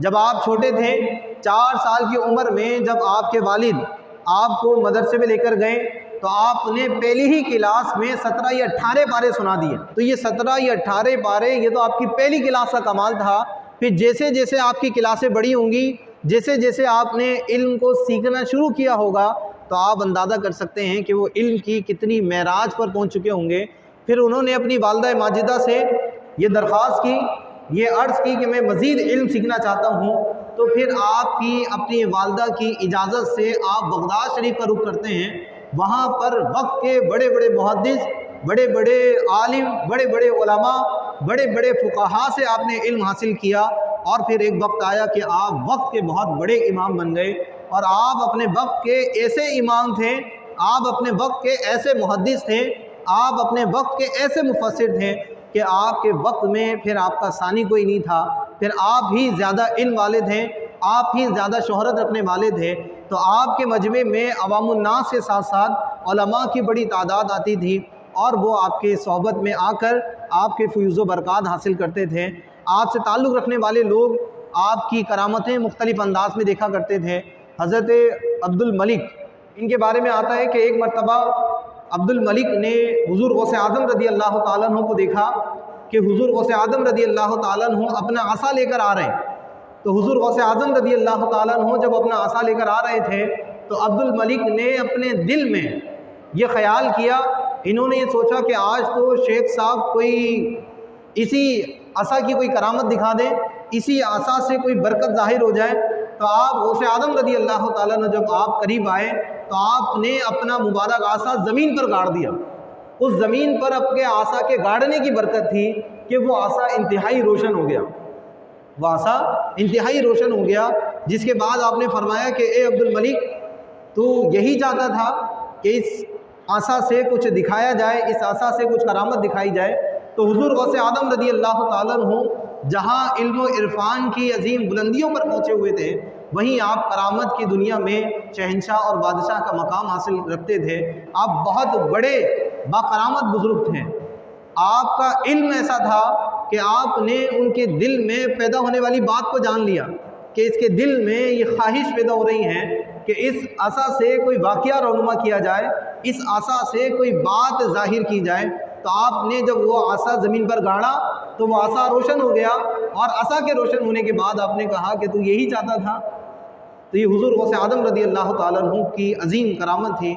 جب آپ چھوٹے تھے 4 سال کی عمر میں جب آپ کے والد آپ کو مدرسے میں لے کر گئے تو آپ نے پہلی ہی کلاس میں 17 یا 18 پارے سنا دیے. تو یہ 17 یا 18 پارے یہ تو آپ کی پہلی کلاس کا کمال تھا. پھر جیسے جیسے آپ کی کلاسیں بڑی ہوں گی، جیسے جیسے آپ نے علم کو سیکھنا شروع کیا ہوگا تو آپ اندازہ کر سکتے ہیں کہ وہ علم کی کتنی معراج پر پہنچ چکے ہوں گے. پھر انہوں نے اپنی والدہ ماجدہ سے یہ درخواست کی، یہ عرض کی کہ میں مزید علم سیکھنا چاہتا ہوں. تو پھر آپ کی اپنی والدہ کی اجازت سے آپ بغداد شریف کا رخ کرتے ہیں. وہاں پر وقت کے بڑے بڑے محدث، بڑے بڑے عالم، بڑے بڑے علماء، بڑے بڑے فقہاء سے آپ نے علم حاصل کیا. اور پھر ایک وقت آیا کہ آپ وقت کے بہت بڑے امام بن گئے، اور آپ اپنے وقت کے ایسے امام تھے، آپ اپنے وقت کے ایسے محدث تھے، آپ اپنے وقت کے ایسے مفسر تھے کہ آپ کے وقت میں پھر آپ کا ثانی کوئی نہیں تھا. پھر آپ ہی زیادہ علم والے تھے، آپ ہی زیادہ شہرت رکھنے والے تھے. تو آپ کے مجمع میں عوام الناس کے ساتھ ساتھ علماء کی بڑی تعداد آتی تھی، اور وہ آپ کے صحبت میں آ کر آپ کے فیوز و برکات حاصل کرتے تھے. آپ سے تعلق رکھنے والے لوگ آپ کی کرامتیں مختلف انداز میں دیکھا کرتے تھے. حضرت عبد الملک، ان کے بارے میں آتا ہے کہ ایک مرتبہ عبد الملک نے حضور غوث اعظم رضی اللہ تعالیٰ عنہ کو دیکھا کہ حضور غوث اعظم رضی اللہ تعالیٰ عنہ اپنا عصا لے کر آ رہے ہیں. تو حضور غوث اعظم رضی اللہ تعالیٰ عنہ جب اپنا عصا لے کر آ رہے تھے تو عبد الملک نے اپنے دل میں یہ خیال کیا، انہوں نے یہ سوچا کہ آج تو شیخ صاحب کوئی اسی عصا کی کوئی کرامت دکھا دیں، اسی عصا سے کوئی برکت ظاہر ہو جائے. تو آپ غوث اعظم رضی اللہ تعالیٰ عنہ جب آپ قریب آئے تو آپ نے اپنا مبارک عصا زمین پر گاڑ دیا. اس زمین پر اپنے عصا کے گاڑنے کی برکت تھی کہ وہ عصا انتہائی روشن ہو گیا، وہ عصا انتہائی روشن ہو گیا. جس کے بعد آپ نے فرمایا کہ اے عبد الملک، تو یہی چاہتا تھا کہ اس عصا سے کچھ دکھایا جائے، اس عصا سے کچھ کرامت دکھائی جائے. تو حضور غوث اعظم رضی اللہ تعالیٰ عنہ جہاں علم و عرفان کی عظیم بلندیوں پر پہنچے ہوئے تھے، وہیں آپ کرامت کی دنیا میں شہنشاہ اور بادشاہ کا مقام حاصل رکھتے تھے. آپ بہت بڑے باکرامت بزرگ تھے. آپ کا علم ایسا تھا کہ آپ نے ان کے دل میں پیدا ہونے والی بات کو جان لیا کہ اس کے دل میں یہ خواہش پیدا ہو رہی ہے کہ اس عصا سے کوئی واقعہ رونما کیا جائے، اس عصا سے کوئی بات ظاہر کی جائے. تو آپ نے جب وہ عصا زمین پر گاڑا تو وہ عصا روشن ہو گیا، اور عصا کے روشن ہونے کے بعد آپ نے کہا کہ تو یہی چاہتا تھا. تو یہ حضور غوث اعظم رضی اللہ تعالیٰ عنہ کی عظیم کرامت تھی.